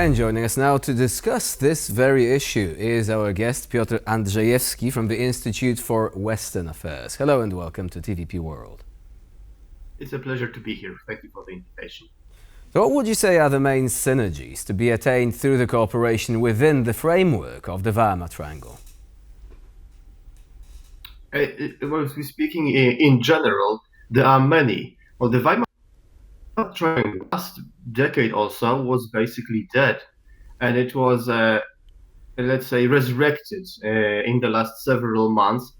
And joining us now to discuss this very issue is our guest Piotr Andrzejewski from the Institute for Western Affairs. Hello and welcome to TVP World. It's a pleasure to be here. Thank you for the invitation. So what would you say are the main synergies to be attained through the cooperation within the framework of the Weimar Triangle? Well, speaking in general, there are many. Well, the Weimar Triangle last decade or so was basically dead, and it was, let's say, resurrected in the last several months,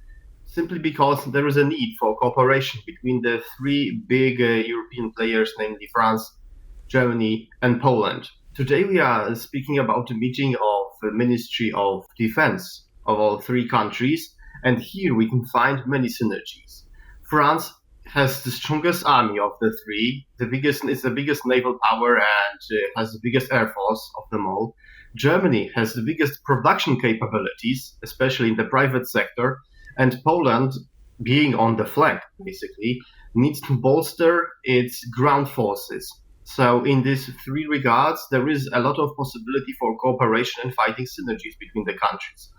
simply because there is a need for cooperation between the three big European players, namely France, Germany, and Poland. Today we are speaking about the meeting of the Ministry of Defense of all three countries, and here we can find many synergies. France has the strongest army of the three. It's the biggest naval power and has the biggest air force of them all. Germany has the biggest production capabilities, especially in the private sector. And Poland, being on the flank, basically, needs to bolster its ground forces. So in these three regards, there is a lot of possibility for cooperation and finding synergies between the countries.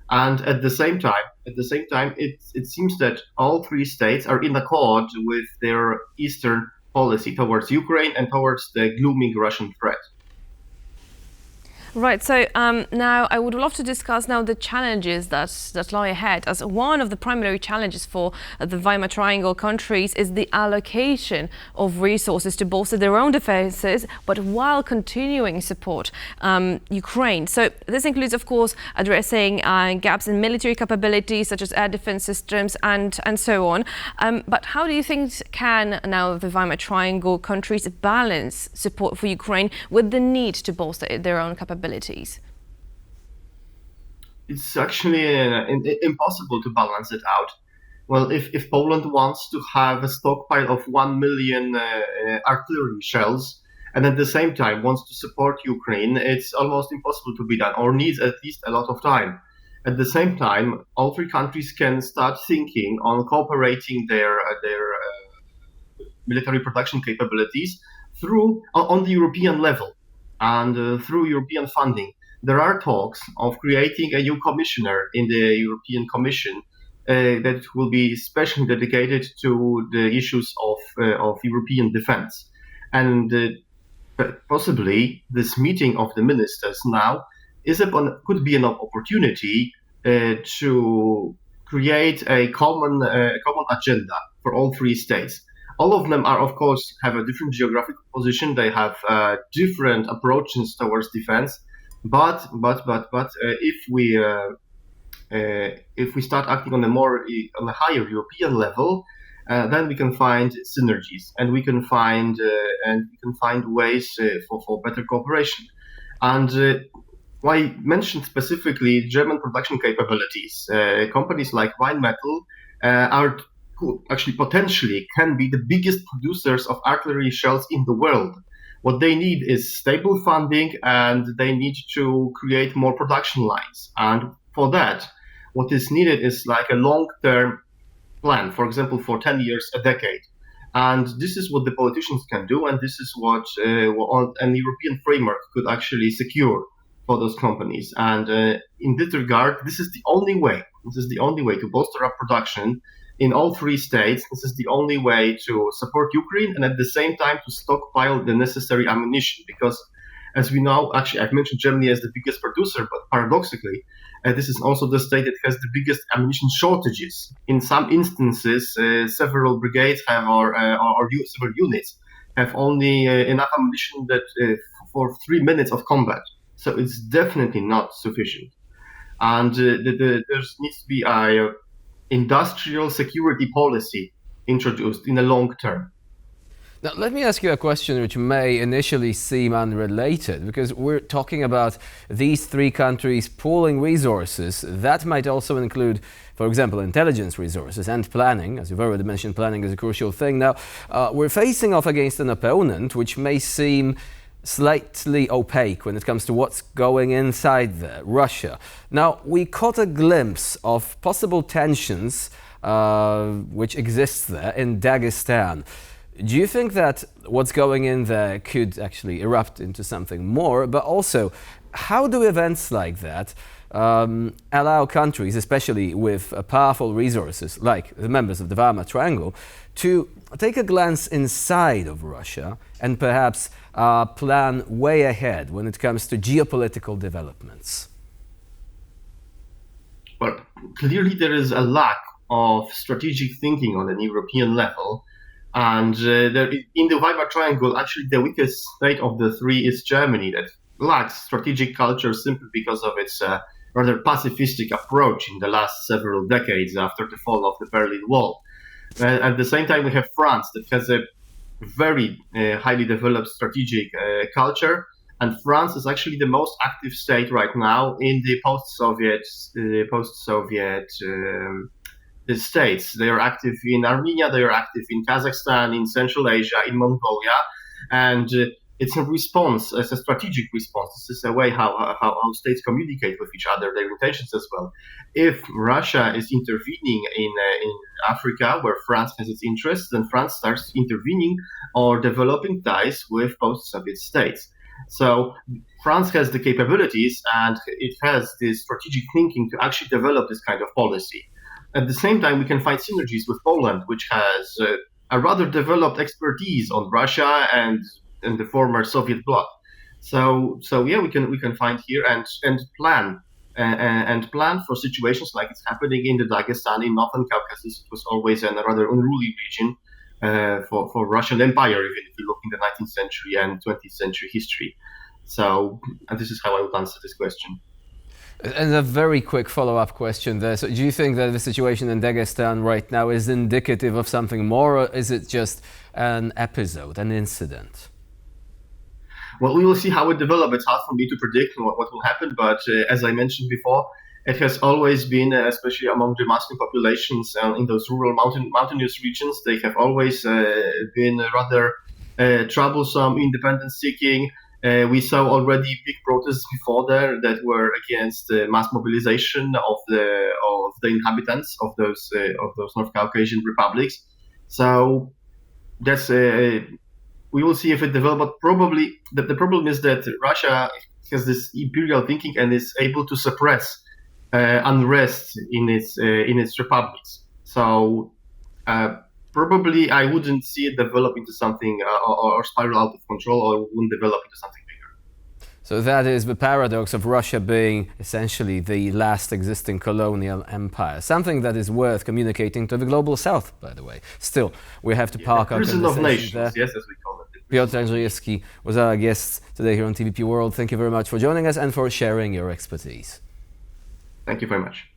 And at the same time, it seems that all three states are in accord with their eastern policy towards Ukraine and towards the looming Russian threat. Right, so now I would love to discuss now the challenges that lie ahead. As one of the primary challenges for the Weimar Triangle countries is the allocation of resources to bolster their own defenses, but while continuing support Ukraine. So this includes, of course, addressing gaps in military capabilities such as air defense systems and so on. But how do you think can now the Weimar Triangle countries balance support for Ukraine with the need to bolster their own capabilities? It's actually impossible to balance it out. Well, if Poland wants to have a stockpile of 1 million artillery shells and at the same time wants to support Ukraine, it's almost impossible to be done, or needs at least a lot of time. At the same time, all three countries can start thinking on cooperating their military production capabilities on the European level. And through European funding, there are talks of creating a new commissioner in the European Commission that will be specially dedicated to the issues of European defense. And possibly this meeting of the ministers now could be an opportunity to create a common agenda for all three states. All of them are, of course, have a different geographical position. They have different approaches towards defense. But if we start acting on a higher European level, then we can find synergies and we can find ways for better cooperation. And I mentioned specifically German production capabilities. Companies like Rheinmetall actually potentially can be the biggest producers of artillery shells in the world. What they need is stable funding, and they need to create more production lines. And for that, what is needed is like a long-term plan, for example, for 10 years, a decade. And this is what the politicians can do, and this is what an European framework could actually secure for those companies. And in this regard, this is the only way to bolster up production in all three states. This is the only way to support Ukraine and at the same time to stockpile the necessary ammunition. Because as we know, actually, I've mentioned Germany as the biggest producer, but paradoxically, this is also the state that has the biggest ammunition shortages. In some instances, several brigades or several units have only enough ammunition for 3 minutes of combat. So it's definitely not sufficient. And there needs to be a industrial security policy introduced in the long term. Now, let me ask you a question which may initially seem unrelated, because we're talking about these three countries pooling resources. That might also include, for example, intelligence resources and planning. As you've already mentioned, planning is a crucial thing. Now, we're facing off against an opponent which may seem slightly opaque when it comes to what's going inside there, Russia. Now, we caught a glimpse of possible tensions which exists there in Dagestan. Do you think that what's going in there could actually erupt into something more? But also, how do events like that allow countries, especially with powerful resources like the members of the Weimar Triangle, to take a glance inside of Russia and perhaps plan way ahead when it comes to geopolitical developments? Well, clearly there is a lack of strategic thinking on an European level. And in the Weimar Triangle, actually the weakest state of the three is Germany, that lacks strategic culture simply because of its rather pacifistic approach in the last several decades after the fall of the Berlin Wall. At the same time, we have France that has a very highly developed strategic culture. And France is actually the most active state right now in the post-Soviet states. They are active in Armenia, they are active in Kazakhstan, in Central Asia, in Mongolia, and it's a response, it's a strategic response. This is a way how states communicate with each other, their intentions as well. If Russia is intervening in Africa, where France has its interests, then France starts intervening or developing ties with post-Soviet states. So France has the capabilities and it has the strategic thinking to actually develop this kind of policy. At the same time, we can find synergies with Poland, which has a rather developed expertise on Russia and the former Soviet bloc. So yeah, we can find here and plan for situations like it's happening in the Dagestan in Northern Caucasus. It was always a rather unruly region for Russian Empire, even if you look in the 19th century and 20th century history. So, and this is how I would answer this question. And a very quick follow-up question there. So do you think that the situation in Dagestan right now is indicative of something more, or is it just an episode, an incident? Well, we will see how it develops. It's hard for me to predict what will happen, but as I mentioned before, it has always been, especially among the Muslim populations in those rural mountainous regions, they have always been rather troublesome, independence-seeking. We saw already big protests before there that were against mass mobilization of the inhabitants of those North Caucasian republics. So that's we will see if it develops. But probably the problem is that Russia has this imperial thinking and is able to suppress unrest in its republics. So probably I wouldn't see it develop into something or spiral out of control, or wouldn't develop into something bigger. So that is the paradox of Russia being essentially the last existing colonial empire, something that is worth communicating to the global south, by the way. Still, we have to park our conversation of nations, there. yes, as we call it. Piotr Andrzejewski was our guest today here on TVP World. Thank you very much for joining us and for sharing your expertise. Thank you very much.